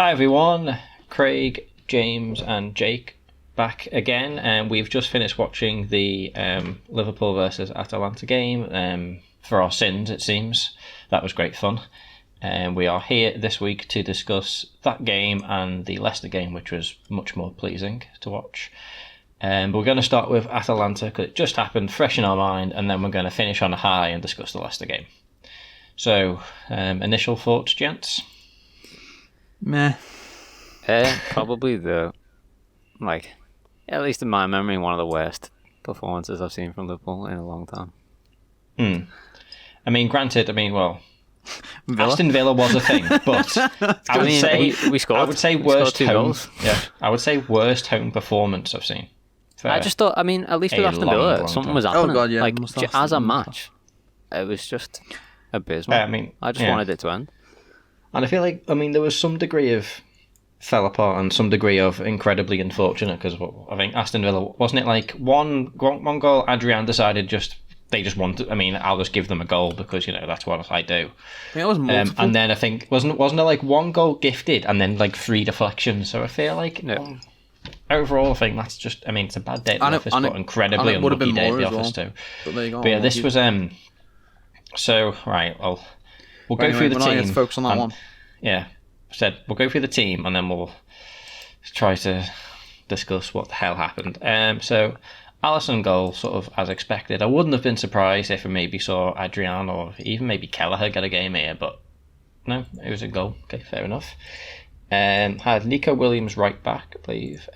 Hi everyone, Craig, James and Jake back again, and we've just finished watching the Liverpool versus Atalanta game for our sins, it seems. That was great fun. We are here this week to discuss that game and the Leicester game, which was much more pleasing to watch. But we're going to start with Atalanta because it just happened, fresh in our mind, and then we're going to finish on a high and discuss the Leicester game. So, initial thoughts, gents? Meh. Probably at least in my memory, one of the worst performances I've seen from Liverpool in a long time. I mean, granted, Aston Villa was a thing, but I would say we scored. I would say worst home. Yeah, I would say worst home performance I've seen. I just thought, at least with Aston Villa, something was happening. Oh God, yeah. As a match, it was just abysmal. I just wanted it to end. And I feel like, there was some degree of fell apart and some degree of incredibly unfortunate because I think Aston Villa, wasn't it like one goal, Adrian decided they just wanted, I'll just give them a goal because, that's what I do. I think it was multiple. And then I think, wasn't there like one goal gifted and then like 3 deflections? So I feel like, overall, I think that's just, it's a bad day at the office, but incredibly unlucky day at the office too. But yeah, this was, so, right, we'll go through the team. Let's focus on that one. Yeah, we'll go through the team and then we'll try to discuss what the hell happened. So Alisson goal, sort of as expected. I wouldn't have been surprised if we maybe saw Adrian or even maybe Kelleher get a game here, but no, it was a goal. Okay, fair enough. Had Nico Williams right back, I believe.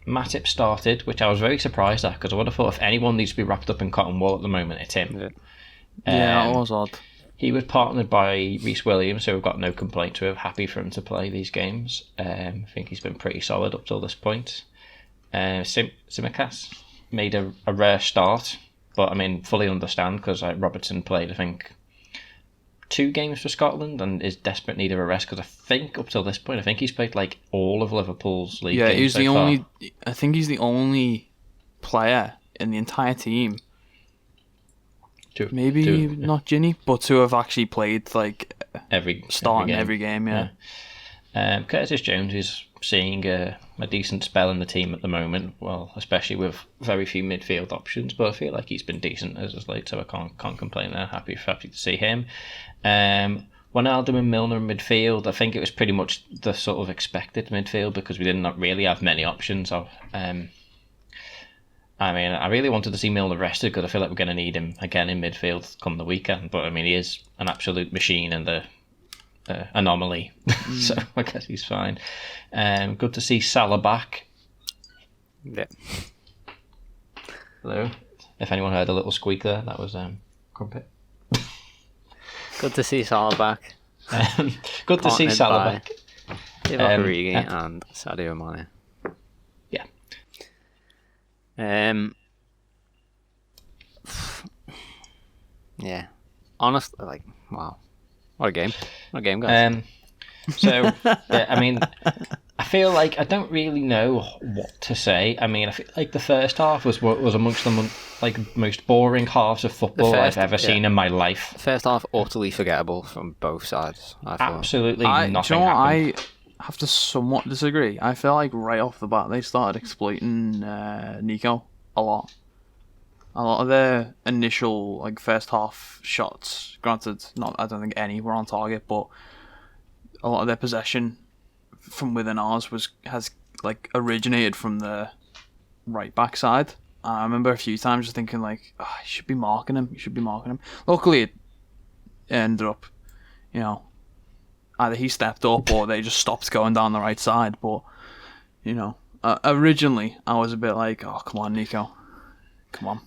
Matip started, which I was very surprised at because I would have thought if anyone needs to be wrapped up in cotton wool at the moment, it's him. Yeah, that was odd. He was partnered by Reece Williams, so we've got no complaints. We're happy for him to play these games. I think he's been pretty solid up till this point. Tsimikas made a rare start, but fully understand because Robertson played, I think, 2 games for Scotland and is desperate need of a rest because I think up till this point, I think he's played like all of Liverpool's league games. Yeah, he's the only. I think he's the only player in the entire team. Maybe not Ginny, but to have actually played every game. Yeah. Curtis Jones is seeing a decent spell in the team at the moment. Well, especially with very few midfield options, but I feel like he's been decent as of late, so I can't complain there. Happy to see him. Wijnaldum and Milner in midfield. I think it was pretty much the sort of expected midfield because we did not really have many options. I really wanted to see Milner rested because I feel like we're going to need him again in midfield come the weekend. But he is an absolute machine and the anomaly, so I guess he's fine. Good to see Salah back. Yeah. Hello. If anyone heard a little squeak there, that was Crumpet. Good to see Salah back. Good to see Salah back. Divock Origi and Sadio Mane. Yeah. Honestly, wow. What a game, guys. So, I feel like I don't really know what to say. I feel like the first half was amongst the most boring halves of football I've ever seen in my life. First half, utterly forgettable from both sides. Absolutely nothing happened. I have to somewhat disagree. I feel like right off the bat they started exploiting Nico a lot. A lot of their initial first half shots, granted, I don't think any were on target, but a lot of their possession from within ours has originated from the right back side. I remember a few times just thinking you should be marking him. Luckily, it ended up, either he stepped up or they just stopped going down the right side. But originally I was a bit oh, come on, Nico. Come on.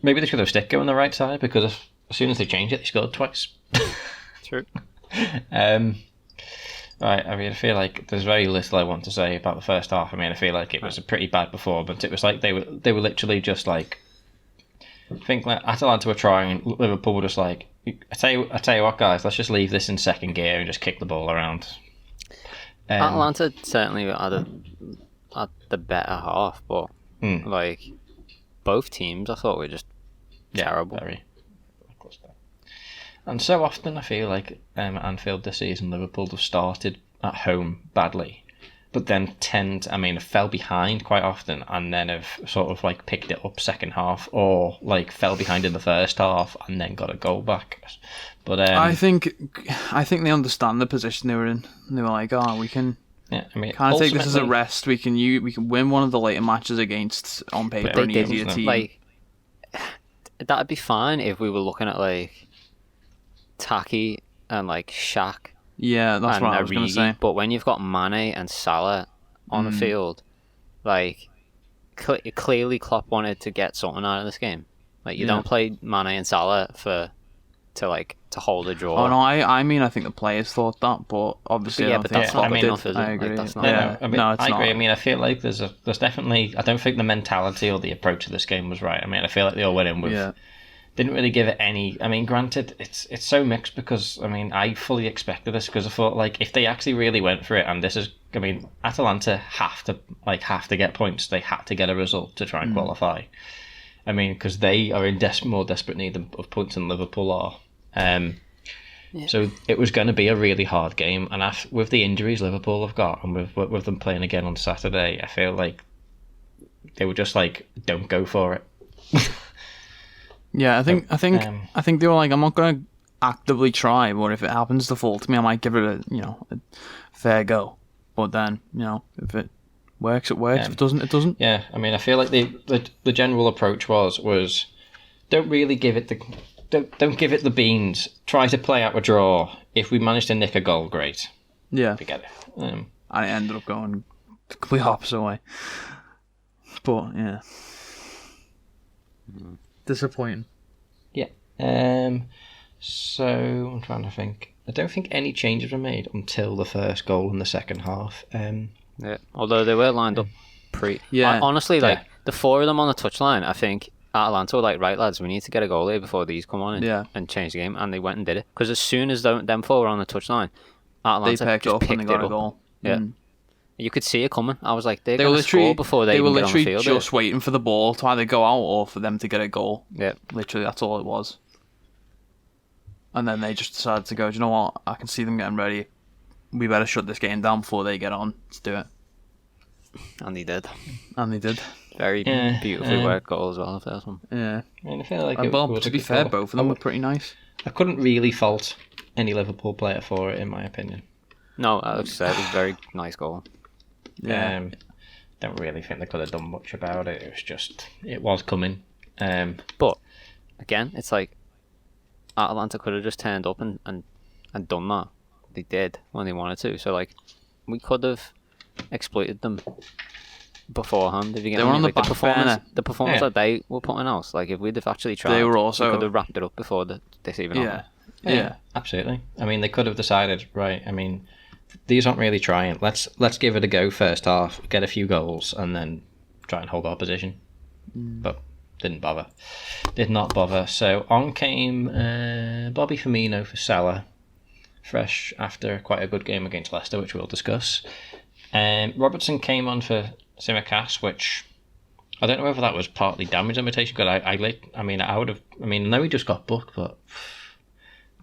Maybe they should have stick going the right side because as soon as they changed it, they scored twice. True. Right, I feel like there's very little I want to say about the first half. I feel like it was a pretty bad performance. It was like they were literally just I think Atalanta were trying, Liverpool were just I tell you what, guys, let's just leave this in second gear and just kick the ball around. Atalanta certainly had the better half, but both teams I thought were just terrible. Very. And so often I feel like at Anfield this season, Liverpool have started at home badly, but then fell behind quite often, and then have sort of like picked it up second half, or like fell behind in the first half and then got a goal back. But I think they understand the position they were in. They were like, we can kind of take this as a rest. We can win one of the later matches against on paper an easier team. Like, that'd be fine if we were looking at like Taki and like Shaq. Yeah, that's what I was going to say. But when you've got Mane and Salah on the field, like clearly Klopp wanted to get something out of this game. Like you don't play Mane and Salah to hold a draw. Oh no, I think the players thought that, but obviously I don't think that's not good enough, is it? I agree. Like, that's not I agree. I mean, I feel like there's definitely. I don't think the mentality or the approach of this game was right. I mean, I feel like they all went in with. Didn't really give it any. I mean, granted, it's so mixed because I fully expected this because I thought like if they actually really went for it, and this is, Atalanta have to get points. They had to get a result to try and qualify. I mean, because they are in more desperate need of points than Liverpool are. So it was going to be a really hard game, and with the injuries Liverpool have got, and with them playing again on Saturday, I feel like they were just like, don't go for it. Yeah, I think they were like, I'm not going to actively try, but if it happens to fall to me, I might give it a fair go. But then if it works, it works. If it doesn't, it doesn't. Yeah, I feel like the general approach was don't really give it don't give it the beans. Try to play out a draw. If we manage to nick a goal, great. Yeah, forget it. And it ended up going the complete opposite way. But yeah. Disappointing. Yeah. So I'm trying to think. I don't think any changes were made until the first goal in the second half. Yeah. Although they were lined up honestly, like the four of them on the touchline, I think Atalanta were like, right lads, we need to get a goal here before these come on and change the game, and they went and did it. Because as soon as them four were on the touchline, Atalanta they picked up and they got a goal. Yeah. You could see it coming. I was like, they're going to score before they even get on the field. They were literally just waiting for the ball to either go out or for them to get a goal. Yeah. Literally, that's all it was. And then they just decided to go, do you know what? I can see them getting ready. We better shut this game down before they get on. Let's do it. And they did. Very beautifully worked goal as well, the first one. Yeah. I feel like to be fair, both of them were pretty nice. I couldn't really fault any Liverpool player for it, in my opinion. No, Alex said it was a very nice goal. Yeah. Don't really think they could have done much about it. It was coming. But again, it's like Atalanta could have just turned up and done that. They did when they wanted to. So like, we could have exploited them beforehand. If you get they were on the back the performance that they were putting out. Like if we'd have actually tried, we could have wrapped it up before this even happened. Yeah, absolutely. They could have decided, right, these aren't really trying. Let's give it a go first half, get a few goals, and then try and hold our position. But did not bother. So on came Bobby Firmino for Salah, fresh after quite a good game against Leicester, which we'll discuss. Robertson came on for Tsimikas, which I don't know whether that was partly damage limitation, because I know he just got booked, but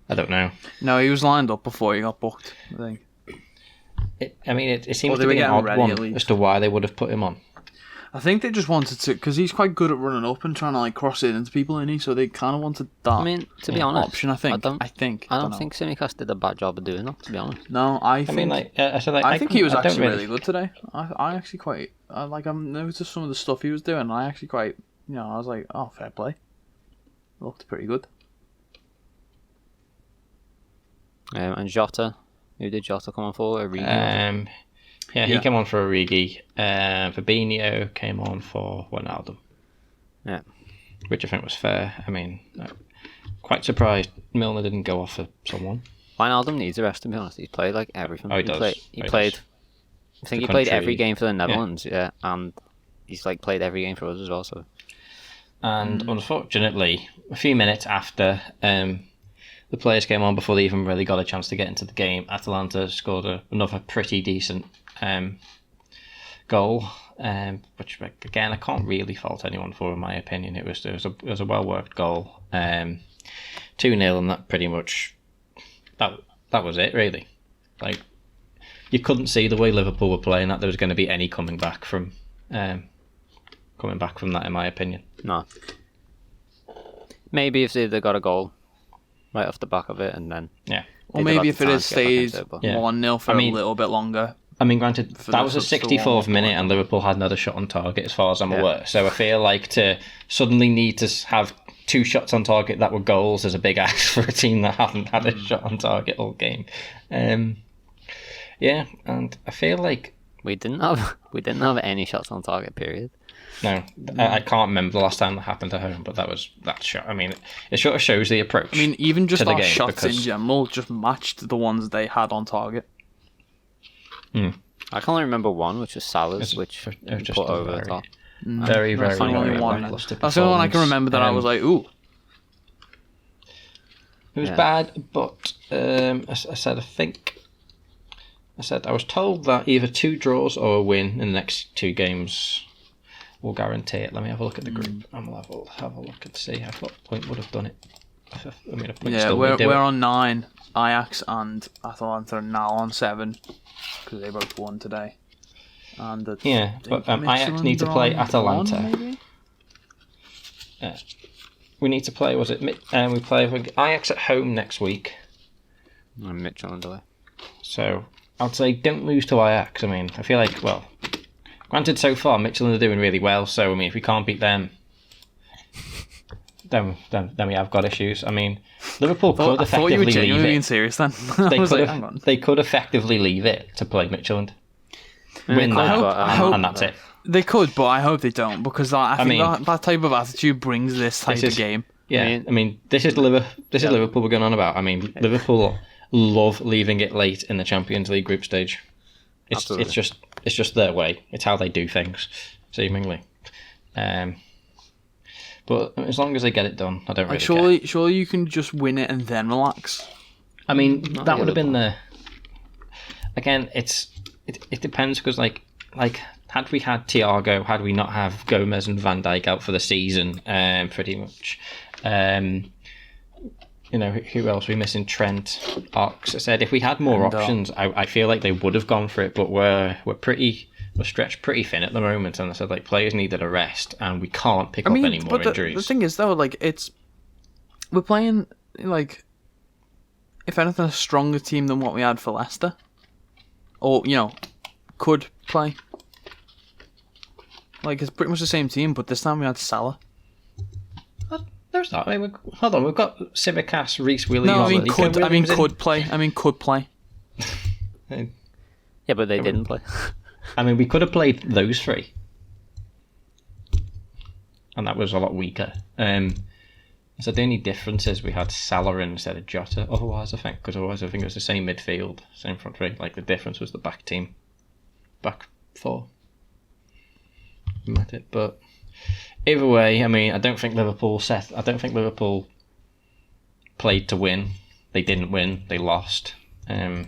I don't know. No, he was lined up before he got booked, I think. It seems to be an odd one as to why they would have put him on. I think they just wanted to, because he's quite good at running up and trying to like cross it into people, isn't he? So they kind of wanted that. To be honest, option. I think. I don't think Tsimikas did a bad job of doing that. To be honest. No, I think he was actually really good today. I actually quite. I noticed some of the stuff he was doing. I actually quite. I was like, oh, fair play. Looked pretty good. And Jota. Who did Jota come on for? Origi? He came on for Origi. Fabinho came on for Wijnaldum. Yeah. Which I think was fair. Quite surprised Milner didn't go off for someone. Wijnaldum needs a rest, to be honest. He's played like everything. Oh, he does. He played every game for the Netherlands, and he's like played every game for us as well. So. And unfortunately, a few minutes after the players came on, before they even really got a chance to get into the game, Atalanta scored another pretty decent goal, which again I can't really fault anyone for, in my opinion. It was a well worked goal, 2-0, and that pretty much that was it really. Like you couldn't see the way Liverpool were playing that there was going to be any coming back from that, in my opinion. No. Maybe if they got a goal right off the back of it, and then or maybe if it had stayed 1-0 for a little bit longer. I mean, granted, that was a 64th minute, and Liverpool had another shot on target, as far as I'm aware. So I feel like to suddenly need to have 2 shots on target that were goals is a big ask for a team that haven't had a shot on target all game. And I feel like we didn't have any shots on target. Period. No, I can't remember the last time that happened at home, but that shot. I mean, it sort of shows the approach. I mean, even just our shots in general just matched the ones they had on target. I can only remember one, which was Salah's, which put over the top. Very lacklustre. That's the only one I can remember that I was like, ooh. It was bad, but I said I was told that either 2 draws or a win in the next 2 games will guarantee it. Let me have a look at the group and we'll have a look and see. I thought Point would have done it. We're on 9. Ajax and Atalanta are now on 7 because they both won today. And but Ajax need to play Atalanta. We need to play. We play Ajax at home next week. And Midtjylland away. So I'd say don't lose to Ajax. I mean, I feel like granted so far Midtjylland are doing really well. So I mean, if we can't beat them, then we have got issues. I mean, Liverpool could effectively leave it. You were being serious then. They could effectively leave it to play Midtjylland. Win that, and that's it. They could, but I hope they don't, because I think that type of attitude brings this type of game. Yeah, I mean, this is Liverpool we're going on about. I mean, Liverpool love leaving it late in the Champions League group stage. It's just their way. It's how they do things, seemingly. But as long as they get it done, I don't really care. Surely you can just win it and then relax. I mean, that would have been the. Again, it depends, because like had we had Thiago, had we not have Gomez and Van Dijk out for the season, pretty much. Who else are we missing? Trent, Ox. I said if we had more options, I feel like they would have gone for it. But we're stretched pretty thin at the moment, and I said players needed a rest, and we can't pick up any more injuries. The thing is though, we're playing if anything a stronger team than what we had for Leicester, or could play. It's pretty much the same team, but this time we had Salah. There's not. I mean, hold on, we've got Tsimikas, Reece Williams. No, could play. Could play. Yeah, but they didn't play. I mean, we could have played those 3, and that was a lot weaker. So the only difference is we had Salah instead of Jota. Otherwise, I think it was the same midfield, same front 3. The difference was the back 4. Met it, but either way, I mean, I don't think Liverpool played to win. They didn't win. They lost. I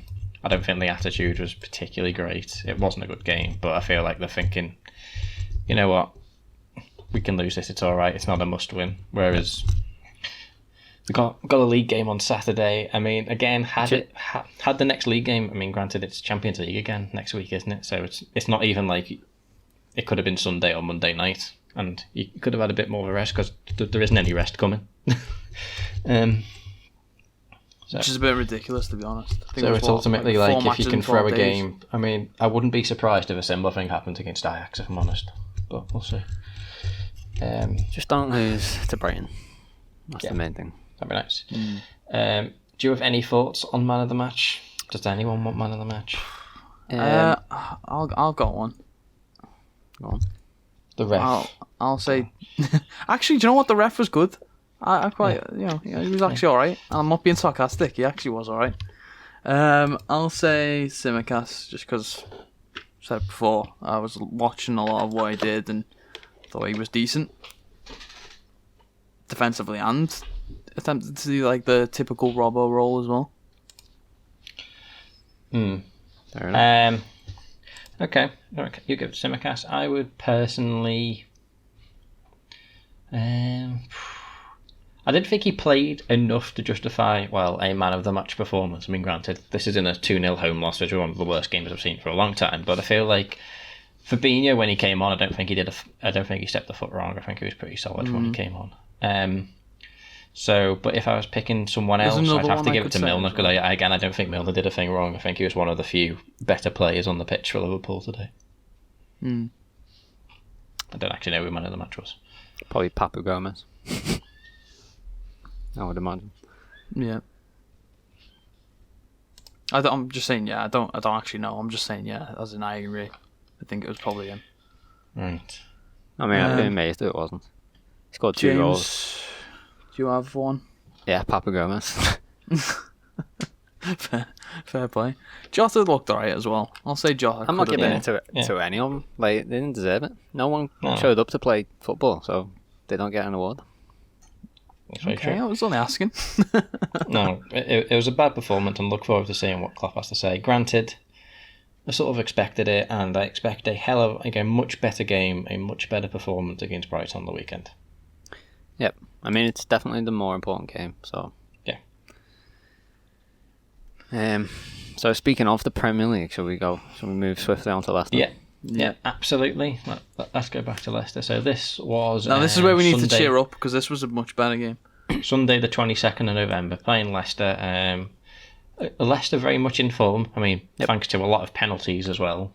don't think the attitude was particularly great. It wasn't a good game, but I feel like they're thinking, you know what, we can lose this. It's all right. It's not a must-win. Whereas we got a league game on Saturday. I mean, again, had the next league game. I mean, granted, it's Champions League again next week, isn't it? So it's not even like it could have been Sunday or Monday night, and you could have had a bit more of a rest, because there isn't any rest coming. Which is a bit ridiculous, to be honest. So it's ultimately if you can throw a game. I mean, I wouldn't be surprised if a similar thing happened against Ajax, if I'm honest. But we'll see. Just don't lose to Brighton. That's the main thing. That'd be nice. Do you have any thoughts on man of the match? Does anyone want man of the match? I'll got one. Go on. The ref. I'll say. Actually, do you know what? The ref was good. I quite, he was actually alright. I'm not being sarcastic, he actually was alright. I'll say Tsimikas, just because, I said before, I was watching a lot of what he did and thought he was decent. Defensively, and attempted to do the typical Robbo role as well. Fair enough. Okay, you give Tsimikas. I would personally... I didn't think he played enough to justify, well, a man of the match performance. I mean, granted, this is in a 2-0 home loss, which is one of the worst games I've seen for a long time. But I feel like Fabinho, when he came on, I don't think he stepped the foot wrong. I think he was pretty solid when he came on. But if I was picking someone else, I'd have to give it to Milner, because I don't think Milner did a thing wrong. I think he was one of the few better players on the pitch for Liverpool today. I don't actually know who man of the match was. Probably Papu Gomez. I would imagine. Yeah. I'm just saying, yeah. I don't actually know. I'm just saying, yeah. As in, I agree. I think it was probably him. Right. I mean, I'd be amazed if it wasn't. He scored 2 goals. Do you have one? Yeah, Papu Gomez. Fair play. Jota looked alright as well. I'll say Jota. I'm not giving it to any of them. Like, they didn't deserve it. No one showed up to play football, so they don't get an award. Okay, I was only asking. No, it was a bad performance, and look forward to seeing what Klopp has to say. Granted, I sort of expected it, and I expect a much better game, a much better performance against Brighton on the weekend. Yep. I mean, it's definitely the more important game, so... Yeah. So speaking of the Premier League, shall we move swiftly on to Leicester? Yeah, absolutely. Let's go back to Leicester. So this was... Now this is where we need to cheer up, because this was a much better game. Sunday the 22nd of November, playing Leicester. Leicester very much in form. I mean, thanks to a lot of penalties as well.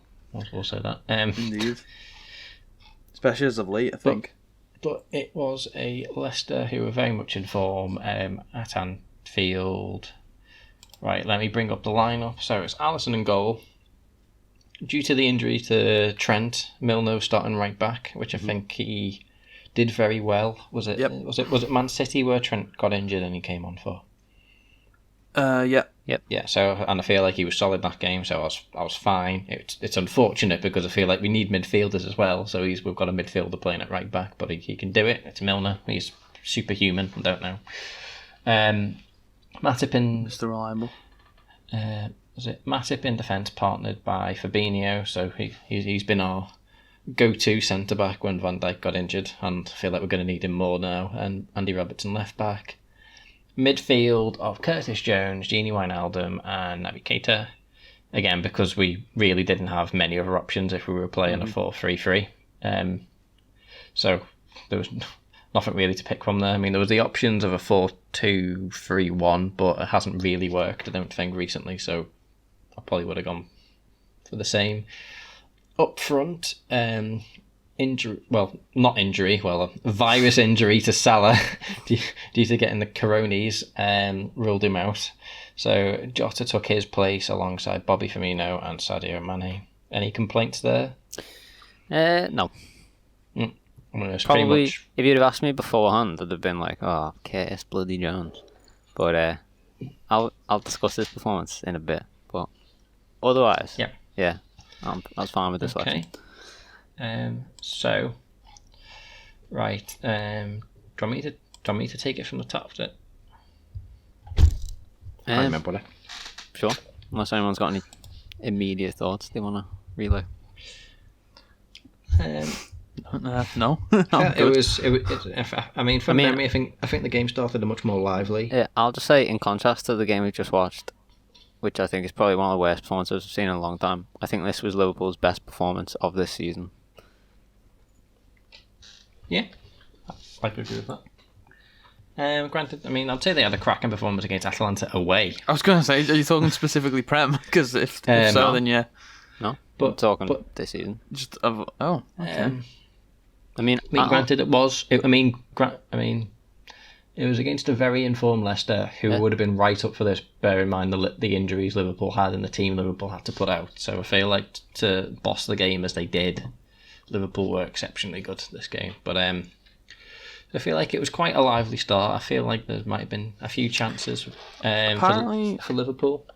I'll say that. Indeed. Especially as of late, I think. But it was a Leicester who were very much in form at Anfield. Right, let me bring up the lineup. So it's Alisson in goal. Due to the injury to Trent, Milner starting right back, which I think he did very well. Was it? Yep. Was it Man City where Trent got injured and he came on for? Yeah. Yep. Yeah. So, and I feel like he was solid that game, so I was fine. It's unfortunate because I feel like we need midfielders as well. So we've got a midfielder playing at right back, but he can do it. It's Milner. He's superhuman. I don't know. Matip in Mr. Reliable. Was it Matip in defence, partnered by Fabinho? So he's been our go-to centre back when Van Dijk got injured, and I feel like we're going to need him more now. And Andy Robertson left back. Midfield of Curtis Jones, Gini Wijnaldum, and Naby Keita. Again, because we really didn't have many other options if we were playing a 4-3-3. So there was nothing really to pick from there. I mean, there was the options of a 4-2-3-1, but it hasn't really worked, I don't think, recently. So I probably would have gone for the same. Up front, a virus injury to Salah due to getting the coronies, ruled him out. So Jota took his place alongside Bobby Firmino and Sadio Mane. Any complaints there? No. Probably, if you'd have asked me beforehand, I'd have been like, "Oh, Curtis bloody Jones." But I'll discuss this performance in a bit. But otherwise, yeah, I was fine with this. Okay. So, right. Do you want me to take it from the top? I remember what Sure. Unless anyone's got any immediate thoughts they want to relay. No. It was. From memory, I think the game started a much more lively. Yeah, I'll just say, in contrast to the game we just watched, which I think is probably one of the worst performances I've seen in a long time, I think this was Liverpool's best performance of this season. Yeah, I could agree with that. Granted, I mean, I'd say they had a cracking performance against Atalanta away. I was going to say, are you talking specifically Prem? Because if so, no. then yeah. No, I'm talking this season. Just okay. I mean, granted, it was. It was against a very informed Leicester who would have been right up for this. Bear in mind the injuries Liverpool had and the team Liverpool had to put out. So I feel like to boss the game as they did, Liverpool were exceptionally good this game. But I feel like it was quite a lively start. I feel like there might have been a few chances for Liverpool.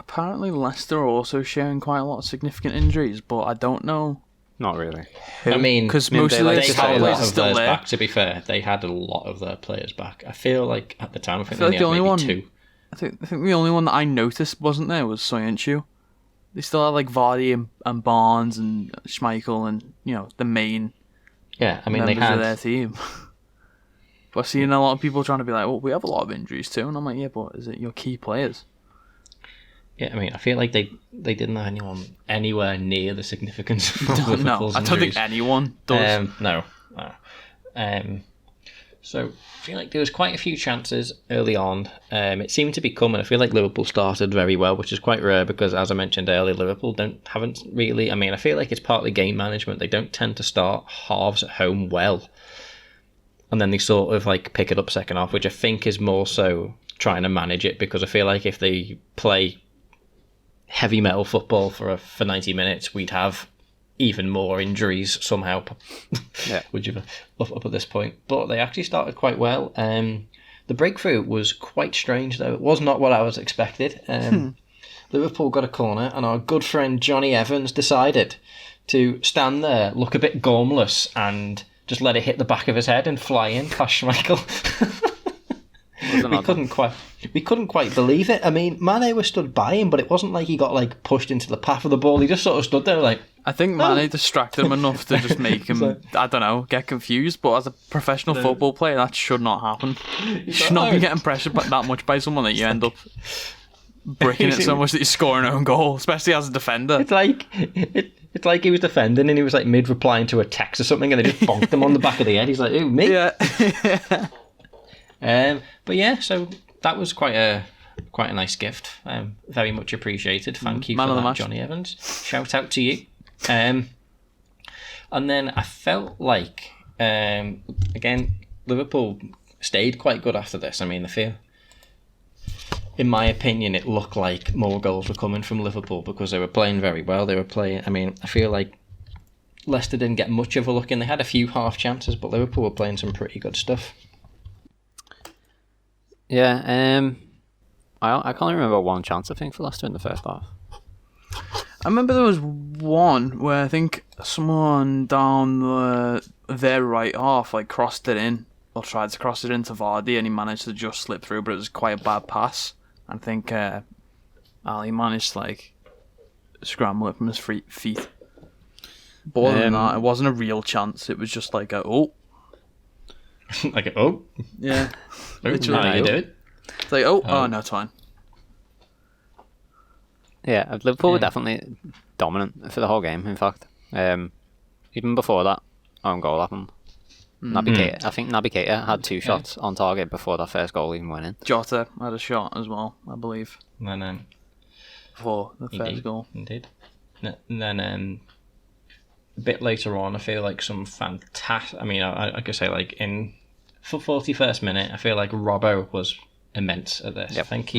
Apparently, Leicester are also sharing quite a lot of significant injuries, but I don't know. Not really. I mean, because most of their players are still there. Back, to be fair, they had a lot of their players back. I feel like at the time, I think they only had maybe two. I think the only one that I noticed wasn't there was Soyuncu. They still had like Vardy and Barnes and Schmeichel and the main. Yeah, I mean members of their team. But seeing a lot of people trying to be like, well, we have a lot of injuries too, and I'm like, yeah, but is it your key players? Yeah, I mean, I feel like they didn't have anyone anywhere near the significance of Liverpool's No, I don't think anyone does. No. So I feel like there was quite a few chances early on. It seemed to be coming. I feel like Liverpool started very well, which is quite rare because, as I mentioned earlier, Liverpool haven't really. I mean, I feel like it's partly game management. They don't tend to start halves at home well, and then they sort of like pick it up second half, which I think is more so trying to manage it, because I feel like if they play heavy metal football for 90 minutes, we'd have even more injuries somehow. Yeah. Would you up at this point? But they actually started quite well. The breakthrough was quite strange, though. It was not what I was expected. Liverpool got a corner, and our good friend Johnny Evans decided to stand there, look a bit gormless, and just let it hit the back of his head and fly in past Schmeichel. We couldn't quite believe it. I mean, Mane was stood by him, but it wasn't like he got like pushed into the path of the ball. He just sort of stood there like... I think Mane distracted him enough to just make him, I don't know, get confused. But as a professional football player, that should not happen. You should not be getting pressured that much by someone that you end up bricking it so much that you score an own goal, especially as a defender. It's like he was defending and he was like mid-replying to a text or something, and they just bonked him on the back of the head. He's like, "Ooh, me?" Yeah. But yeah, so that was quite a nice gift. Very much appreciated. Thank you for that, Johnny Evans. Shout out to you. And then I felt like, again, Liverpool stayed quite good after this. I mean, I feel, in my opinion, it looked like more goals were coming from Liverpool because they were playing very well. I mean, I feel like Leicester didn't get much of a look in. They had a few half chances, but Liverpool were playing some pretty good stuff. Yeah, I can't remember one chance, I think, for Leicester in the first half. I remember there was one where I think someone down their right half like crossed it in, or tried to cross it into Vardy, and he managed to just slip through, but it was quite a bad pass. I think Ali managed to like scramble it from his feet. But other than that, it wasn't a real chance. It was just like a like a oh yeah. Literally, how you do it? It's like oh no, it's fine. Yeah, Liverpool were definitely dominant for the whole game, in fact. Even before that own goal happened. I think Naby Keita had 2 shots on target before that first goal even went in. Jota had a shot as well, I believe. And then before the first goal. Indeed. And then a bit later on, I feel like some fantastic... I mean, I could say, like, for 41st minute, I feel like Robbo was immense at this. Yep. I think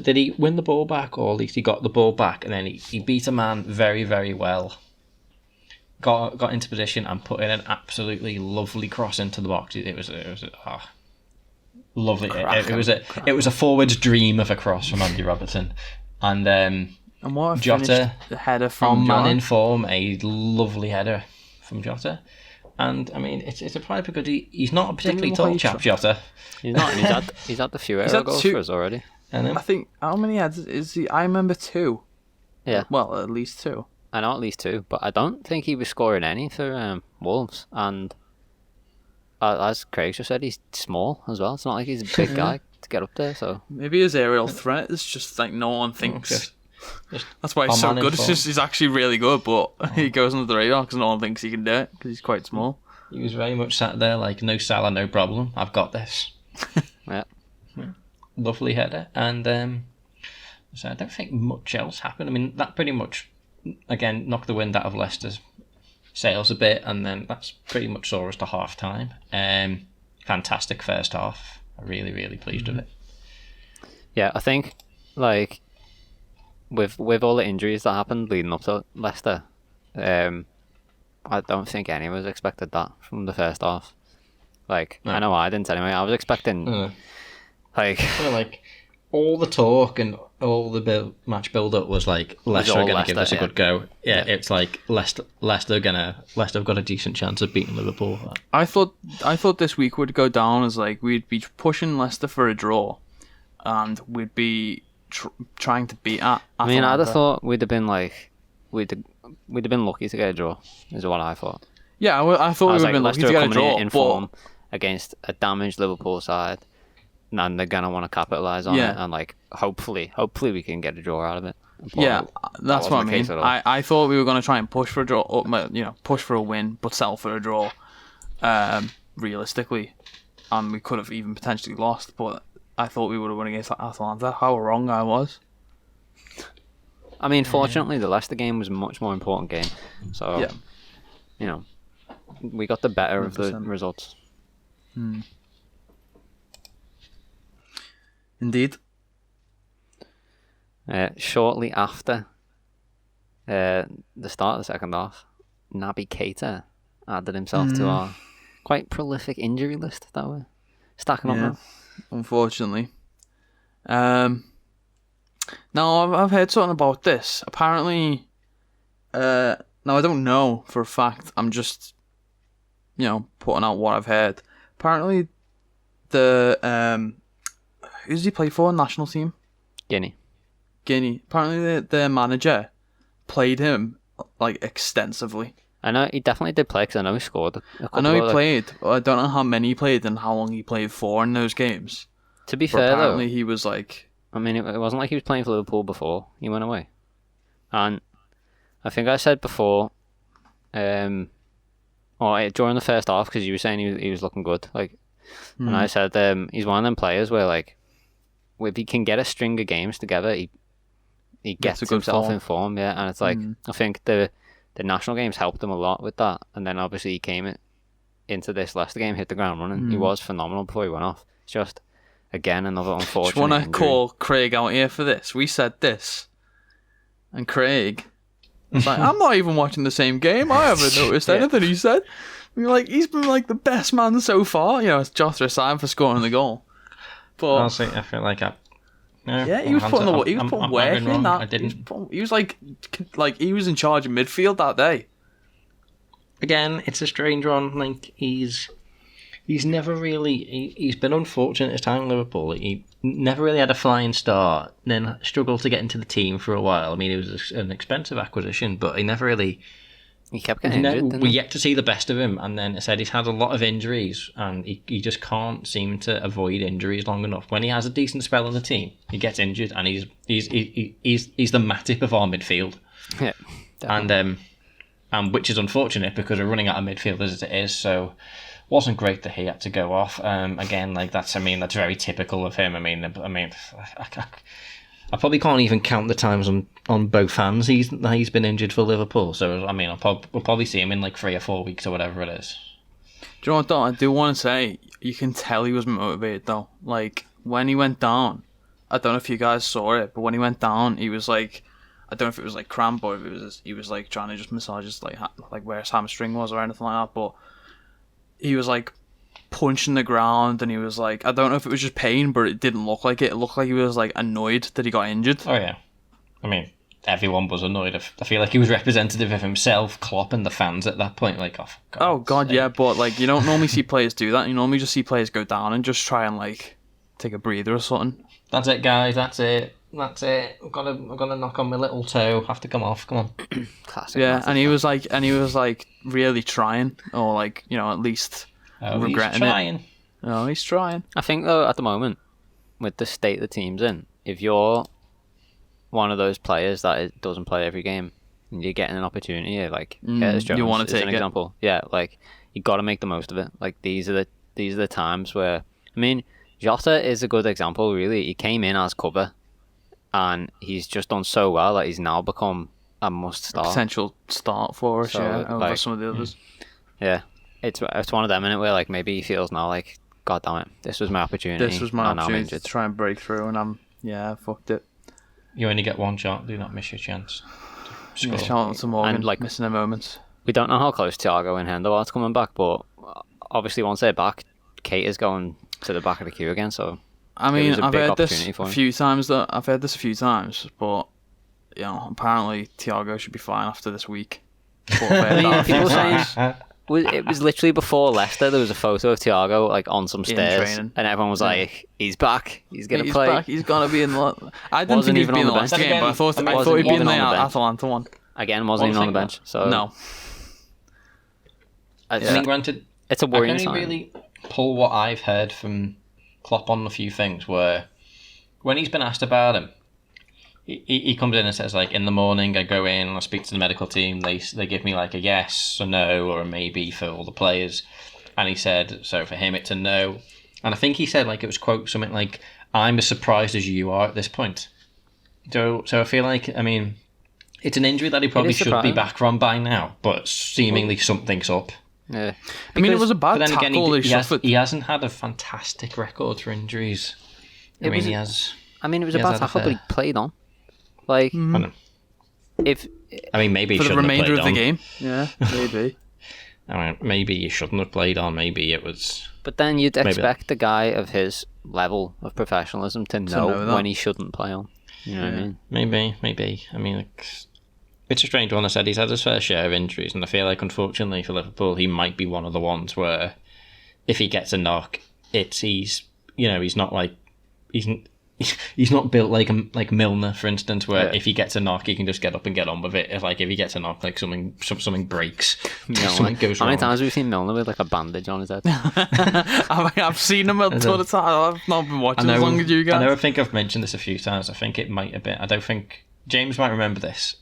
did he win the ball back, or at least he got the ball back, and then he beat a man very, very well. Got into position and put in an absolutely lovely cross into the box. It was lovely. It was a forward's dream of a cross from Andy Robertson, and what a Jota, the header from man in form, a lovely header from Jota. And I mean, it's a pride because he's not a particularly tall chap, Jota. He's not. And he's had the few aero goals for us already. I think how many heads is he? I remember 2. Yeah. Well, at least 2. I know at least 2, but I don't think he was scoring any for Wolves. And as Craig just said, he's small as well. It's not like he's a big guy to get up there. So maybe his aerial threat is just like no one thinks. That's why he's so good. It's just he's actually really good, but he goes under the radar because no one thinks he can do it because he's quite small. He was very much sat there like, no Salah, no problem. I've got this. Yeah. Lovely header. And so I don't think much else happened. I mean, that pretty much, again, knocked the wind out of Leicester's sails a bit, and then that's pretty much saw us to half time. Fantastic first half. I'm really, really pleased with it. Yeah, I think, like, with all the injuries that happened leading up to Leicester, I don't think any of us expected that from the first half. Like, no. I know I didn't anyway. I was expecting, like all the talk and all the match build up was like Leicester are going to give this a good go. Yeah, it's like Leicester have got a decent chance of beating Liverpool. I thought this week would go down as like we'd be pushing Leicester for a draw, and we'd be trying to beat Atalanta. I mean, I'd have thought we'd have been lucky to get a draw. Is what I thought. Yeah, I thought we would have been lucky to get a draw. In form against a damaged Liverpool side, and they're going to want to capitalise on it, and like hopefully we can get a draw out of it. Yeah, that's what I mean. I thought we were going to try and push for a draw, push for a win, but settle for a draw, realistically. And we could have even potentially lost, but I thought we would have won against Atalanta. How wrong I was. I mean, fortunately, the Leicester game was a much more important game. So, we got the better 100%. Of the results. Indeed. Shortly after the start of the second half, Naby Keita added himself to our quite prolific injury list that we're stacking up now. Unfortunately. Now, I've heard something about this. Apparently, now I don't know for a fact. I'm just, putting out what I've heard. Apparently, who does he play for? National team? Guinea. Apparently, the manager played him extensively. I know he definitely did play because I know he scored. I know he played. But I don't know how many he played and how long he played for in those games. To be fair, apparently though, he was like. I mean, it wasn't like he was playing for Liverpool before he went away. And I think I said before, during the first half, because you were saying he was looking good, and I said he's one of them players where if he can get a string of games together, he gets himself in form, and it's I think the national games helped him a lot with that, and then obviously he came into this Leicester game, hit the ground running. He was phenomenal before he went off. It's just, again, another unfortunate Just want to call Craig out here for this. We said this, and Craig was like, I'm not even watching the same game. I haven't noticed anything he said. He's been the best man so far. It's Jota aside for scoring the goal. But honestly, I feel like he was putting work in that. I didn't. He was he was in charge of midfield that day. Again, it's a strange one. He's never really. He's been unfortunate his time in Liverpool. He never really had a flying start. Then struggled to get into the team for a while. I mean, it was an expensive acquisition, but he never really. He kept getting injured. We're yet to see the best of him, and then I said he's had a lot of injuries, and he just can't seem to avoid injuries long enough. When he has a decent spell in the team, he gets injured, and he's the Matip of our midfield. Yeah, definitely. And which is unfortunate because we're running out of midfielders as it is. So, wasn't great that he had to go off. Again, that's very typical of him. I probably can't even count the times on both hands he's been injured for Liverpool. So we'll probably see him in 3 or 4 weeks or whatever it is. Do you know what though? I do want to say you can tell he was motivated though. When he went down, I don't know if you guys saw it, but when he went down, he was I don't know if it was cramp or if he was trying to just massage his where his hamstring was or anything like that. But he was punching the ground, and he was I don't know if it was just pain, but it didn't look like it. It looked like he was annoyed that he got injured. Oh yeah, I mean everyone was annoyed. I feel like he was representative of himself, Klopp, and the fans at that point. Oh God, yeah, but you don't normally see players do that. You normally just see players go down and just try and take a breather or something. That's it, guys. That's it. I'm gonna knock on my little toe. Have to come off. Come on. Classic. Yeah, and he was really trying, or at least. Regretting he's trying. It. Oh, he's trying. I think though at the moment, with the state the team's in, if you're one of those players that doesn't play every game and you're getting an opportunity, Curtis Jones, you want to take an example. Yeah, you got to make the most of it. These are the times where Jota is a good example. Really, he came in as cover, and he's just done so well that he's now become a must start, potential start for us. Over some of the others. Yeah. It's one of them, innit, where maybe he feels now God damn it, this was my opportunity. This was my opportunity to try and break through, and I fucked it. You only get one shot. Do not miss your chance. Shout out to Morgan, and missing a moment. We don't know how close Thiago and Hendo are to coming back, but obviously once they're back, Kate is going to the back of the queue again. So I've heard this a few times. But apparently Thiago should be fine after this week. People saying. It was literally before Leicester. There was a photo of Thiago on some stairs, and everyone was "He's back. He's gonna play. Back. He's gonna be in the." I didn't think he'd be in the Leicester game, but I thought he'd be in the Atalanta one. Again, wasn't even on the bench. So no. I mean, granted, it's a worrying I can only really pull what I've heard from Klopp on a few things where when he's been asked about him, he comes in and says, like, in the morning I go in and I speak to the medical team, they give me like a yes, a no, or a maybe for all the players. And he said, so for him it's a no. And I think he said, like, it was, quote, something like, I'm as surprised as you are at this point. So I feel like, I mean, it's an injury that he probably should be back from by now, but seemingly something's up. Yeah. I mean, it was a bad tackle. He hasn't had a fantastic record for injuries. It was a bad tackle, but he played on. Like, maybe for the remainder of the game. Yeah, maybe. I mean, maybe he shouldn't have played on. Maybe it was. But then you'd expect a guy of his level of professionalism to know when he shouldn't play on. You know what I mean? Maybe. I mean, it's a strange one. I said he's had his fair share of injuries, and I feel like, unfortunately for Liverpool, he might be one of the ones where, if he gets a knock, he's not built like Milner, for instance, where if he gets a knock, he can just get up and get on with it. If he gets a knock, like something breaks, something goes wrong. How many times have we seen Milner with like a bandage on his head? I've seen him a ton of times. I've not been watching as long as you guys. I think I've mentioned this a few times. I think it might have been. I don't think James might remember this.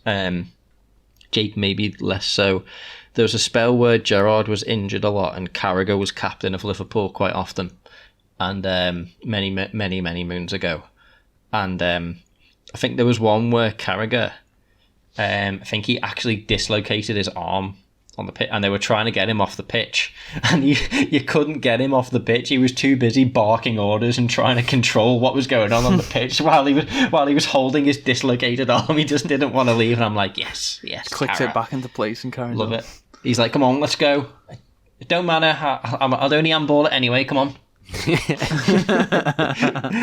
Jake maybe less so. There was a spell where Gerrard was injured a lot and Carragher was captain of Liverpool quite often, and many moons ago. And I think there was one where Carragher, I think he actually dislocated his arm on the pitch, and they were trying to get him off the pitch, and you couldn't get him off the pitch. He was too busy barking orders and trying to control what was going on the pitch while he was holding his dislocated arm. He just didn't want to leave, and I'm like, yes, clicked Cara. it back into place and carried on. Love it. He's like, come on, let's go. It don't matter. I'll only handball it anyway. Come on.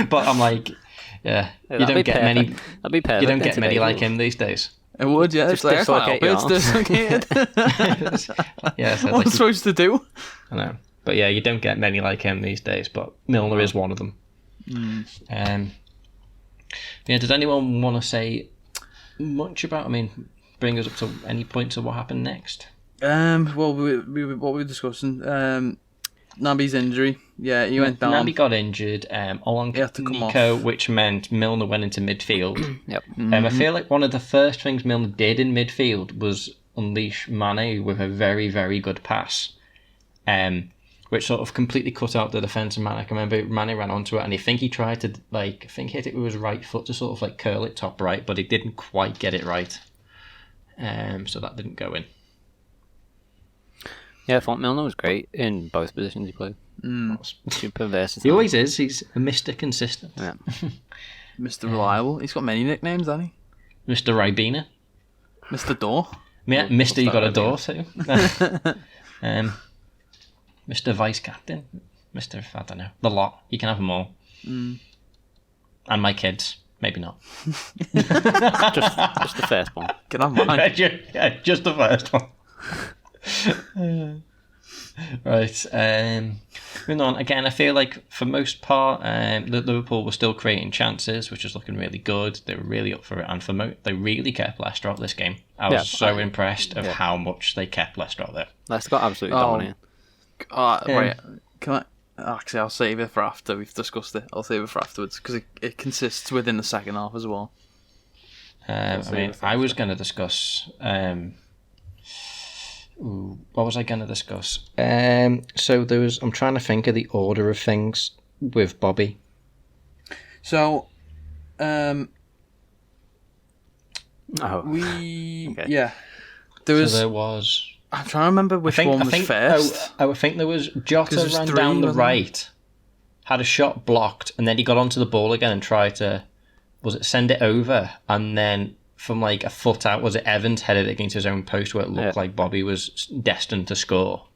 But I'm like, yeah, you don't get many. That'd be perfect. You don't get many like him these days. It would, yeah. It's like, it's dislocated. Yeah, so what am I supposed to do? I know. But yeah, you don't get many like him these days, but Milner is one of them. Yeah, does anyone want to say much about, bring us up to any points of what happened next? Well, what were we discussing? Naby's injury. Yeah, he went down. Naby got injured. Along Nico, which meant Milner went into midfield. Yep. I feel like one of the first things Milner did in midfield was unleash Mane with a very, very good pass, which sort of completely cut out the defence of Mane. I can remember Mane ran onto it, and I think he tried to hit it with his right foot to sort of curl it top right, but he didn't quite get it right. So that didn't go in. Yeah, I thought Milner was great in both positions he played. Super versatile. He always is. He's a Mr. Consistent. Yeah. Mr. Reliable. He's got many nicknames, hasn't he? Mr. Ribena. Mr. Door. Yeah, Mr. You got a door too. Mr. Vice Captain. Mr. I don't know. The lot. You can have them all. And my kids. Maybe not. just the first one. Can I have mine? Just the first one. Right. Moving on. Again, I feel like for most part, Liverpool were still creating chances, which was looking really good. They were really up for it, and they really kept Leicester out this game. I was so impressed of how much they kept Leicester out there. Leicester got absolutely dominated. Right. Can I? Actually, I'll save it for after we've discussed it. I'll save it for afterwards because it consists within the second half as well. I was going to discuss. What was I going to discuss? So there was. I'm trying to think of the order of things with Bobby. So, Okay. yeah, there was. I'm trying to remember which one was first. I think there was Jota ran down the right, had a shot blocked, and then he got onto the ball again and tried to, send it over, and then from a foot out, was it Evans headed it against his own post where it looked like Bobby was destined to score.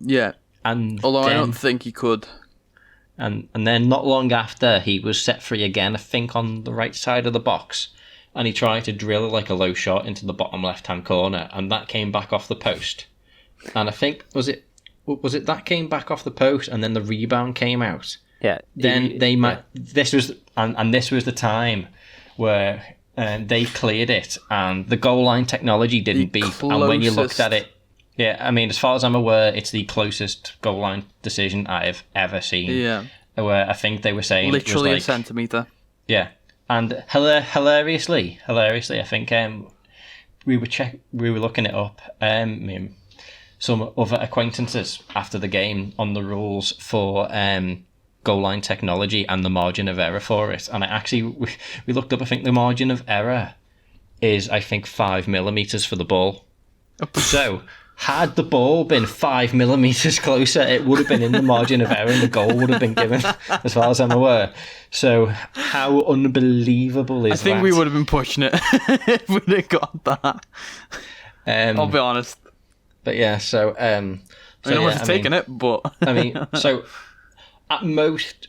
Yeah, although I don't think he could. And then not long after, he was set free again, I think on the right side of the box. And he tried to drill a low shot into the bottom left-hand corner, and that came back off the post. And I think was it that came back off the post, and then the rebound came out. Yeah. Then this was the time where they cleared it, and the goal line technology didn't beep. And when you looked at it, Yeah, I mean, as far as I'm aware, it's the closest goal line decision I've ever seen. Yeah. Where I think they were saying literally it was a centimetre. Yeah, and hilariously, I think we were looking it up. Some other acquaintances after the game on the rules for goal line technology and the margin of error for it, and we looked up. I think the margin of error is 5 millimeters for the ball. So had the ball been 5 millimeters closer, it would have been in the margin of error, and the goal would have been given, as far as I'm aware. So how unbelievable is that? I think we would have been pushing it if we'd have got that. I'll be honest. But yeah, so I would have taken it, but so at most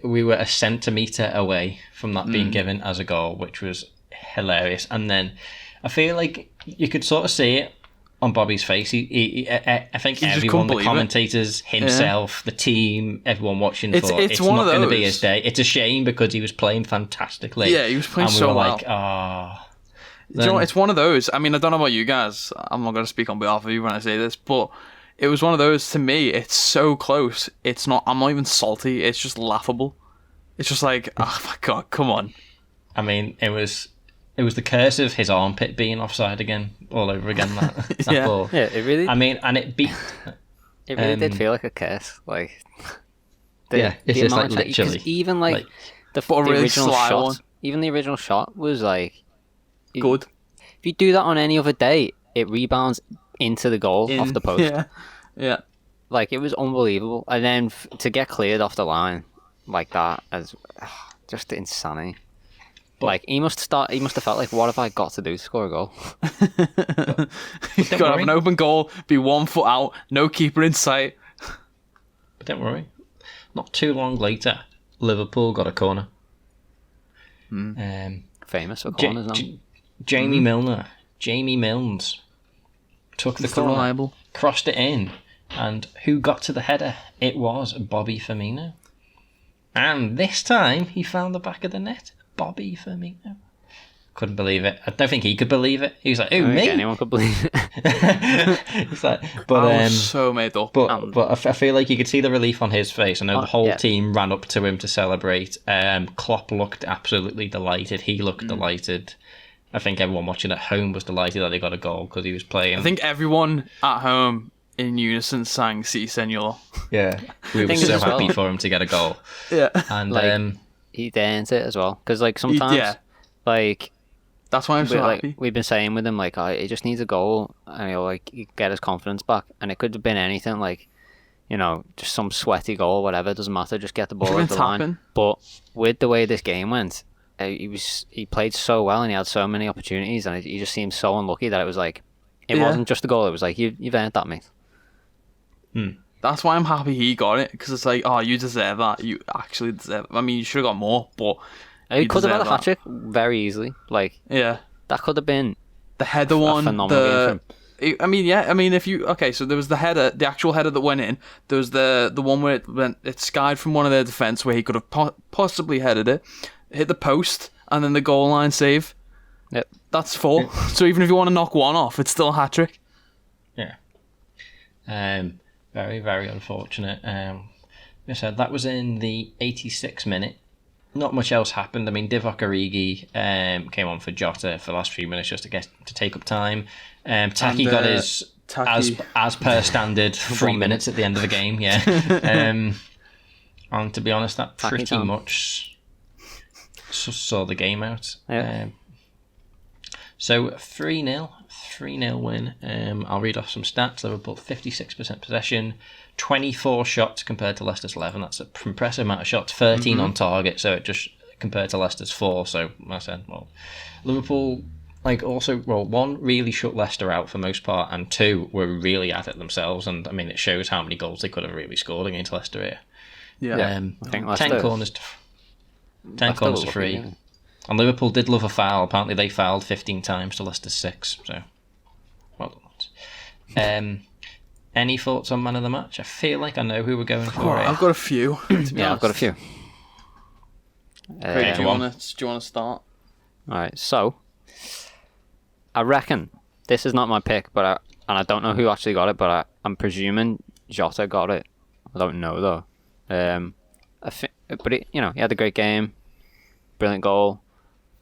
we were a centimetre away from that being given as a goal, which was hilarious. And then I feel like you could sort of see it on Bobby's face. I think everyone, the commentators, himself, the team, everyone watching, it's not going to be his day. It's a shame because he was playing fantastically. Yeah, he was playing so well. Like, ah. Do you know what? It's one of those. I mean, I don't know about you guys. I'm not going to speak on behalf of you when I say this, but it was one of those. To me, it's so close. It's not. I'm not even salty. It's just laughable. It's just like, oh my god, come on. I mean, it was the curse of his armpit being offside again, all over again. That yeah. ball. Yeah, it really. I mean, and it beat. It really did feel like a curse. Like, it's just like literally. Even like the original shot. Even the original shot was like good. If you do that on any other day, it rebounds into the goal off the post. Yeah. Like, it was unbelievable. And then to get cleared off the line like that, as just insanity. But, like, he must have felt like, what have I got to do to score a goal? He's got to have an open goal, be 1 foot out, no keeper in sight. But don't worry, not too long later, Liverpool got a corner. Famous for corners now. Jamie Milnes took the corner, reliable. Crossed it in, and who got to the header? It was Bobby Firmino. And this time, he found the back of the net. Bobby Firmino. Couldn't believe it. I don't think he could believe it. He was like, "Ooh, me?" Anyone could believe it. It's like, but I was so made up. But I feel like you could see the relief on his face. I know the whole team ran up to him to celebrate. Klopp looked absolutely delighted. He looked delighted. I think everyone watching at home was delighted that they got a goal because he was playing. I think everyone at home in unison sang "Si Senor." Yeah, we were so happy for him to get a goal. Yeah, and he earned it as well, because like sometimes like that's why I'm so happy. We've been saying with him, like, he just needs a goal and he'll like get his confidence back, and it could have been anything, like, you know, just some sweaty goal, whatever, doesn't matter, just get the ball over the line. But with the way this game went, he played so well and he had so many opportunities, and he just seemed so unlucky that it was like, it wasn't just a goal, it was like, you've earned that, mate. That's why I'm happy he got it, because it's like, oh, you deserve that. You actually deserve it. I mean, you should have got more, but he could have had a hat-trick very easily. Like, yeah, that could have been the header one. Phenomenal game for him. I mean, yeah. I mean, so there was the header, the actual header that went in. There was the one where it skied from one of their defence, where he could have possibly headed it, hit the post, and then the goal line save. Yep, that's 4. So even if you want to knock one off, it's still a hat-trick. Yeah. Very, very unfortunate. Like I said, that was in the 86th minute. Not much else happened. I mean, Divock Origi came on for Jota for the last few minutes just to take up time. Taki got his, as per standard, 3 minutes at the end of the game. Yeah. And to be honest, that pretty much saw the game out. Yeah. So 3-0 win. I'll read off some stats. Liverpool 56% possession, 24 shots compared to Leicester's 11. That's an impressive amount of shots. 13 on target, so it just compared to Leicester's 4. So I said, well, Liverpool one really shut Leicester out for most part, and 2 were really at it themselves. And I mean, it shows how many goals they could have really scored against Leicester here. Yeah, I think 10 corners to 3. Yeah. And Liverpool did love a foul. Apparently, they fouled 15 times to Leicester's 6. So, well done. Any thoughts on man of the match? I feel like I know who we're going for. I've got a few. I've got a few. Do you want to start? All right. So, I reckon this is not my pick, but and I don't know who actually got it, but I'm presuming Jota got it. I don't know though. But he had a great game, brilliant goal.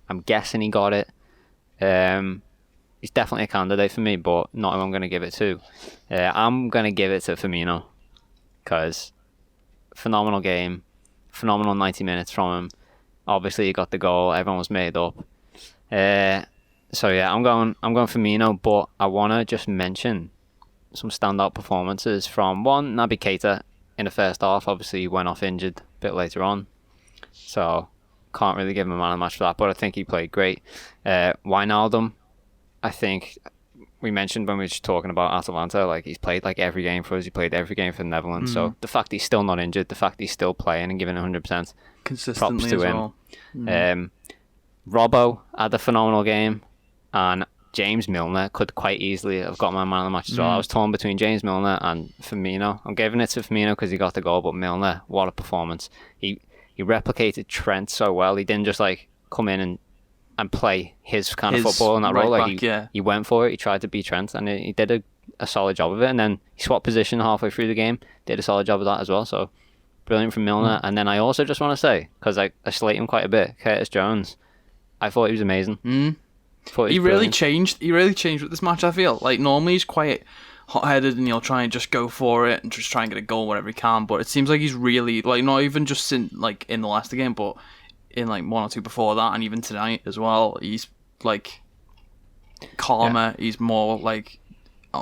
I'm guessing he got it. He's definitely a candidate for me, but not who I'm going to give it to. I'm going to give it to Firmino, because phenomenal game, phenomenal 90 minutes from him. Obviously, he got the goal. Everyone was made up. So yeah, I'm going Firmino, but I want to just mention some standout performances from one, Naby Keita in the first half. Obviously, he went off injured a bit later on, so can't really give him a man of the match for that, but I think he played great. Wijnaldum, I think we mentioned when we were just talking about Atalanta, like he's played like every game for us. He played every game for the Netherlands. So the fact he's still not injured, the fact he's still playing and giving 100%, consistently props to him. Well. Robbo had a phenomenal game, and James Milner could quite easily have got my man of the match as well. I was torn between James Milner and Firmino. I'm giving it to Firmino because he got the goal, but Milner, what a performance. He replicated Trent so well. He didn't just like come in and play his kind of football in that role. Like he went for it. He tried to beat Trent, and he did a solid job of it. And then he swapped position halfway through the game, did a solid job of that as well. So brilliant from Milner. And then I also just want to say, because I slate him quite a bit, Curtis Jones, I thought he was amazing. He really changed. He really changed with this match, I feel. Like normally he's quite hot-headed and he'll try and just go for it and just try and get a goal whenever he can, but it seems like he's really, like, not even just in the Leicester game, but in like one or two before that, and even tonight as well, he's like calmer. He's more like,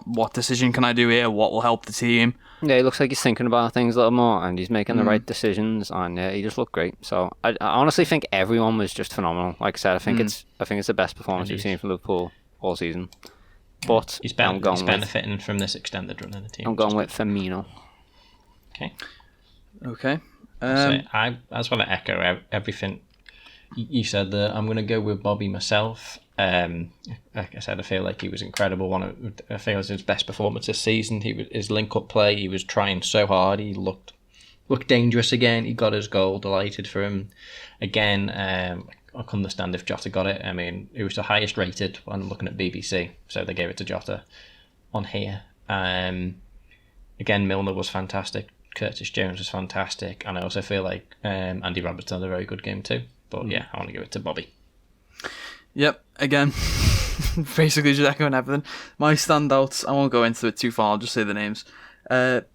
what decision can I do here? What will help the team? Yeah, he looks like he's thinking about things a little more, and he's making the right decisions, and he just looked great. So I honestly think everyone was just phenomenal. Like I said, I think it's the best performance we've seen from Liverpool all season. But he's benefiting from this extended run in the team. I'm going with Firmino. Okay. I just want to echo everything you said there. I'm going to go with Bobby myself. Like I said, I feel like he was incredible. I feel it was his best performance this season. His link-up play, he was trying so hard. He looked dangerous again. He got his goal. Delighted for him. Again, I couldn't understand if Jota got it. I mean, it was the highest rated when I'm looking at BBC, so they gave it to Jota on here. Again, Milner was fantastic. Curtis Jones was fantastic. And I also feel like Andy Robertson had a very good game too. But yeah, I want to give it to Bobby. Yep, again, basically just echoing everything. My standouts, I won't go into it too far, I'll just say the names.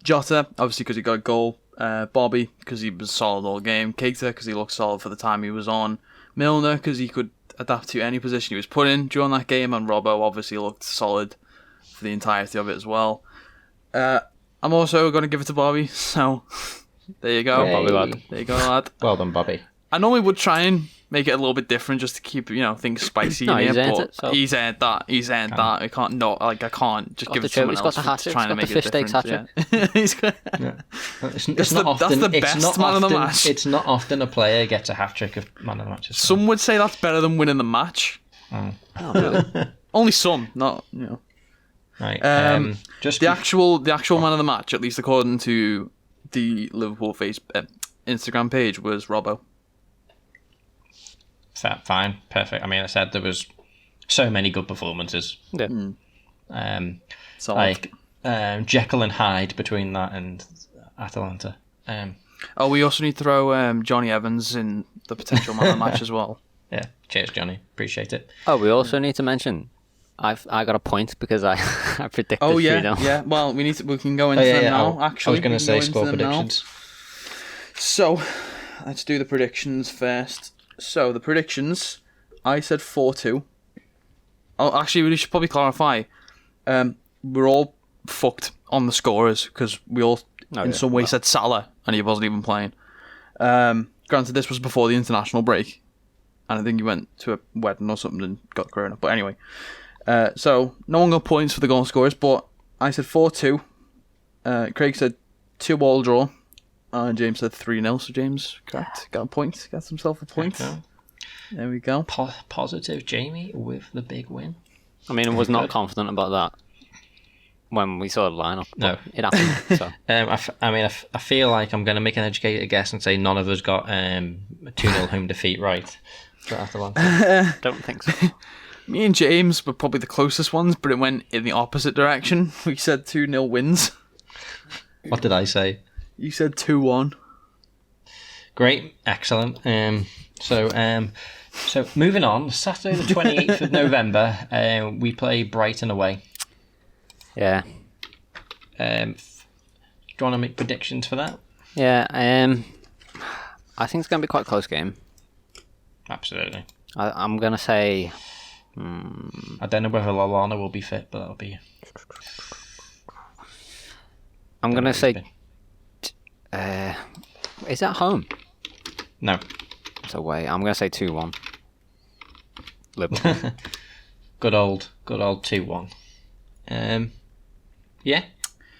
Jota, obviously because he got a goal. Bobby, because he was solid all game. Keita, because he looked solid for the time he was on. Milner, because he could adapt to any position he was put in during that game. And Robbo obviously looked solid for the entirety of it as well. I'm also going to give it to Bobby, so there you go. Bobby, lad. There you go, lad. Well done, Bobby. I normally would try and make it a little bit different just to keep, things spicy in here, but he's earned that. I can't just give it to someone else for trying to make it different. He's got That's the best man of the match. It's not often a player gets a hat-trick of man of the match. Some would say that's better than winning the match. Only some, not, Right. Just the actual man of the match, at least according to the Liverpool Instagram page, was Robbo. Fine, perfect. I mean, I said there was so many good performances. Yeah. Like Jekyll and Hyde between that and Atalanta. We also need to throw Johnny Evans in the potential man of the match as well. Yeah, cheers, Johnny. Appreciate it. We also need to mention I got a point because I predicted 3-0. Yeah. Well, we can go into them now. Actually, I was going to say score predictions. So let's do the predictions first. So the predictions, I said 4-2. Oh, actually, we should probably clarify. We're all fucked on the scorers because we all, in some way, said Salah and he wasn't even playing. Granted, this was before the international break, and I think he went to a wedding or something and got corona. But anyway, so no one got points for the goal scorers, but I said 4-2. Craig said 2-2 draw. James said 3-0, so James, correct, got a point, got himself a point. There we go. Positive Jamie with the big win. I mean, I was not confident about that when we saw the lineup. No, it happened. So. I feel like I'm going to make an educated guess and say none of us got a 2-0 home defeat right for Atalanta. Don't think so. Me and James were probably the closest ones, but it went in the opposite direction. We said 2-0 wins. What did I say? You said 2-1. Great, excellent. So moving on, Saturday the 28th of November, we play Brighton away. Yeah. Do you want to make predictions for that? Yeah, I think it's going to be quite a close game. Absolutely. I'm going to say... I don't know whether Lallana will be fit, but that'll be... I'm going to say... is that home? No. It's away. I'm going to say 2-1. Liverpool. Good old 2-1. Yeah.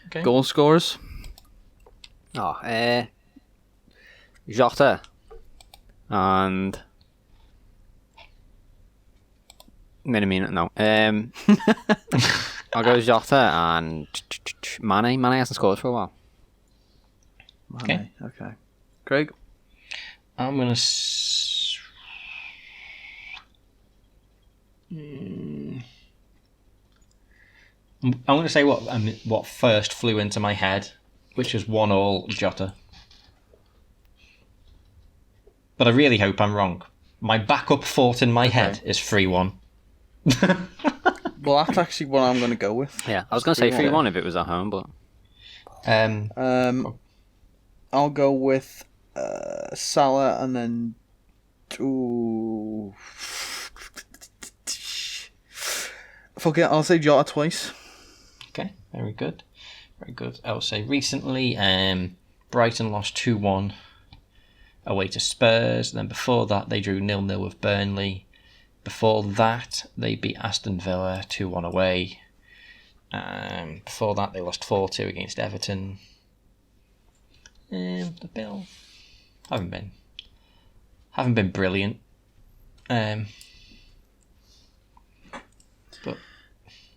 Okay. Goal scorers? Jota. And... Minamino, no. I'll go Jota and Mane. Mane hasn't scored for a while. Okay. Craig? I'm going to... I'm going to say what first flew into my head, which is 1-1 Jota. But I really hope I'm wrong. My backup thought in my head is 3-1. Well, that's actually what I'm going to go with. Yeah, I was going to say 3-1 if it was at home, but... I'll go with Salah and then... Fuck it, I'll say Jota twice. Okay, very good. Very good. I'll say recently, Brighton lost 2-1 away to Spurs. And then before that, they drew 0-0 with Burnley. Before that, they beat Aston Villa 2-1 away. Before that, they lost 4-2 against Everton. The Bill haven't been brilliant. But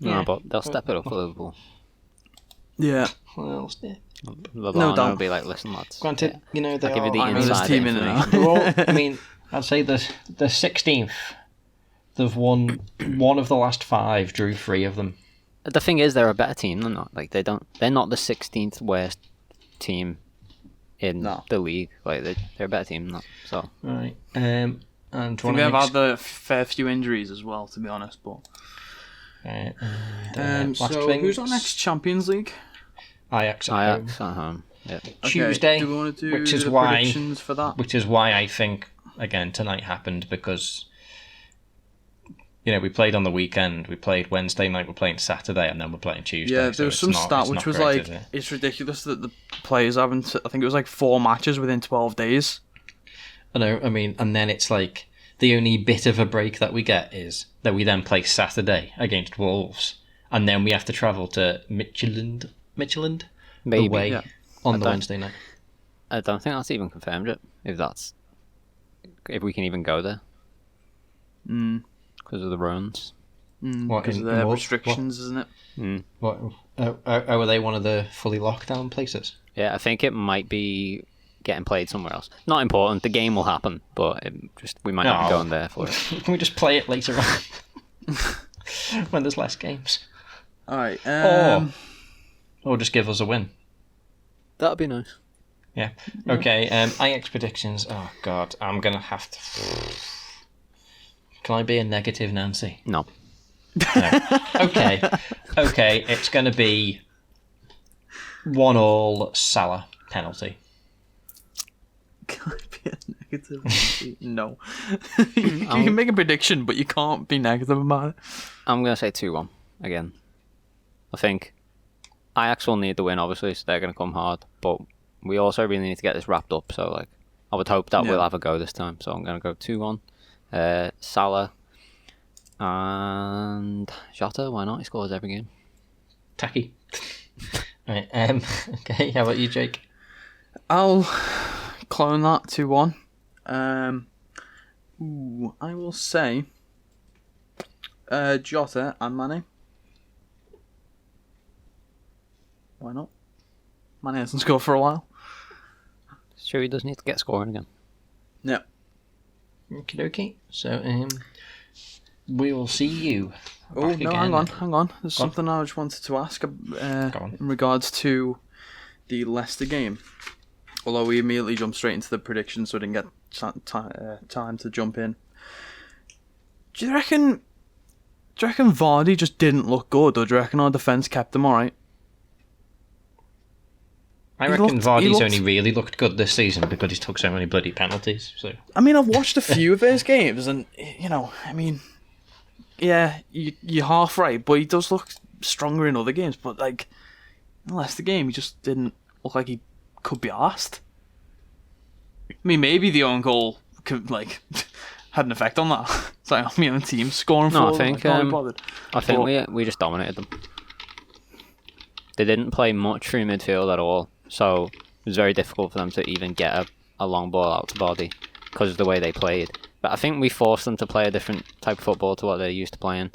they'll step it up for Liverpool. Yeah. Well, Lallana will be like, listen, lads. Granted, they I'll give you the are. inside information. I'd say the 16th. They've won one of the last 5, drew 3 of them. The thing is, they're a better team than that. Like they're not the 16th worst team in the league. Like they're a better team than that. So right. And I think they've had a fair few injuries as well, to be honest. But so who's our next Champions League? Ajax at home. Yeah. Tuesday. Do we want to do which is the why predictions for that? Which is why I think again tonight happened because. We played on the weekend, we played Wednesday night, we're playing Saturday, and then we're playing Tuesday. Yeah, there was some stat which was great, like, it's ridiculous that the players haven't, I think it was like 4 matches within 12 days. I know, and then it's like, the only bit of a break that we get is that we then play Saturday against Wolves, and then we have to travel to Midtjylland away on the Wednesday night. I don't think that's even confirmed yet, if we can even go there. Because of the runs. Because of the restrictions, isn't it? What? Are they one of the fully lockdown places? Yeah, I think it might be getting played somewhere else. Not important. The game will happen, but we might not be going there for it. Can we just play it later on when there's less games? All right. Or just give us a win. That'd be nice. Yeah. Okay. Ajax predictions. Oh God, I'm gonna have to. Can I be a negative Nancy? No. Okay. It's going to be 1-1 Salah penalty. Can I be a negative Nancy? No. You can make a prediction, but you can't be negative about it. I'm going to say 2-1 again. I think Ajax will need the win, obviously, so they're going to come hard. But we also really need to get this wrapped up. So, I would hope that we'll have a go this time. So I'm going to go 2-1. Salah and Jota, why not? He scores every game. Tacky. Right, okay, how about you, Jake? I'll clone that 2-1. I will say Jota and Mane. Why not? Mane hasn't scored for a while. Sure, he does need to get scoring again. Yeah. Okie dokie. So, we will see you. Oh, no, again. hang on. There's something I just wanted to ask in regards to the Leicester game. Although we immediately jumped straight into the predictions, so I didn't get time to jump in. Do you reckon Vardy just didn't look good, or do you reckon our defence kept him alright? I reckon Vardy's only really looked good this season because he's took so many bloody penalties. So I mean, I've watched a few of his games, and yeah, you're half right, but he does look stronger in other games. But like, in the Leicester game, he just didn't look like he could be asked. I mean, maybe the own goal could had an effect on that. It's like me and the team scoring. No, I think we just dominated them. They didn't play much through midfield at all, so it was very difficult for them to even get a long ball out to Vardy because of the way they played. But I think we forced them to play a different type of football to what they're used to playing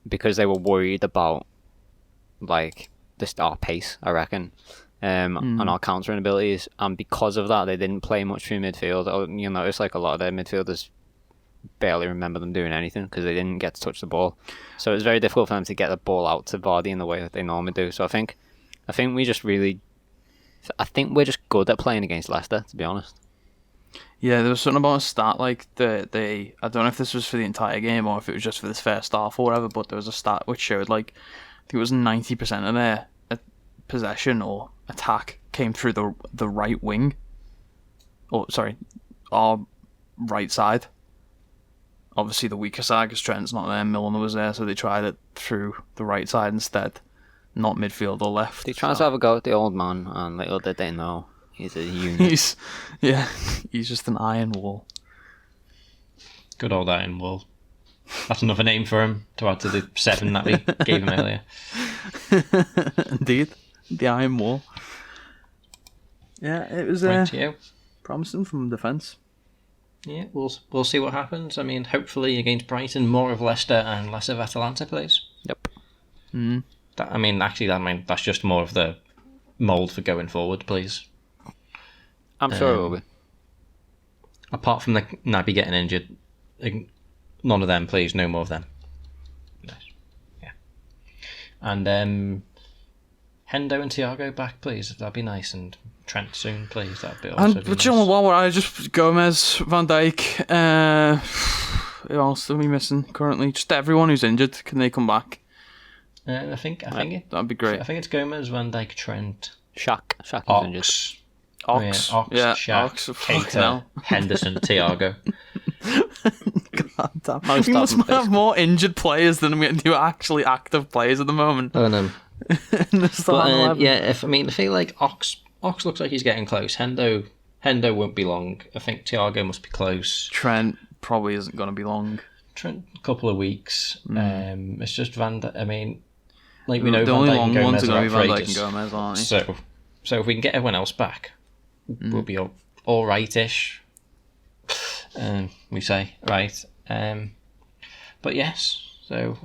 because they were worried about our pace, I reckon, and our countering abilities. And because of that, they didn't play much through midfield. You'll notice a lot of their midfielders barely remember them doing anything because they didn't get to touch the ball. So it was very difficult for them to get the ball out to Vardy in the way that they normally do. So I think we're just good at playing against Leicester, to be honest. Yeah, there was something about a stat they I don't know if this was for the entire game or if it was just for this first half or whatever, but there was a stat which showed I think it was 90% of their possession or attack came through the right wing. Oh, sorry, our right side. Obviously the weaker side because Trent's not there, Milner was there, so they tried it through the right side instead, not midfield or left. They tried to have a go at the old man, and little did they know he's a unit. He's just an iron wall. Good old iron wall. That's another name for him to add to the 7 that we gave him earlier. Indeed, the iron wall. Yeah, it was promising from defence. Yeah, we'll see what happens. I mean, hopefully against Brighton, more of Leicester and less of Atalanta plays. Yep. That's just more of the mould for going forward, please. I'm sure it will be. Apart from the Naby getting injured, none of them, please. No more of them. Nice. Yeah. And Hendo and Thiago back, please. That'd be nice. And Trent soon, please. That'd be also but you know what? I just Gomez, Van Dijk. Who else are we missing currently? Just everyone who's injured. Can they come back? I think that'd be great. I think it's Gomez, Van Dijk, Trent, Shaq is injured. Ox, Shaq, Keita, Henderson, Thiago. God damn. We must have more injured players than we do actually active players at the moment. Oh no. I feel like Ox looks like he's getting close. Hendo won't be long. I think Thiago must be close. Trent probably isn't going to be long. Trent, a couple of weeks. It's just we know the Van only Dijk long and Gomez ones are going to be Van Dijk ages. and Gomez, aren't they? So if we can get everyone else back, we'll be all right-ish. We say right. But yes. So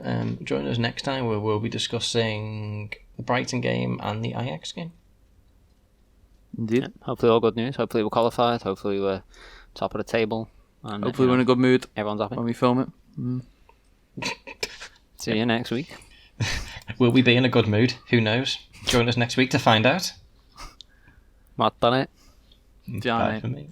join us next time where we'll be discussing the Brighton game and the Ajax game. Indeed. Yeah, hopefully all good news. Hopefully we're qualified. Hopefully we're top of the table. And, hopefully we're in a good mood. Everyone's happy when we film it. See you next week. Will we be in a good mood? Who knows? Join us next week to find out. Matt done it. Bye for me.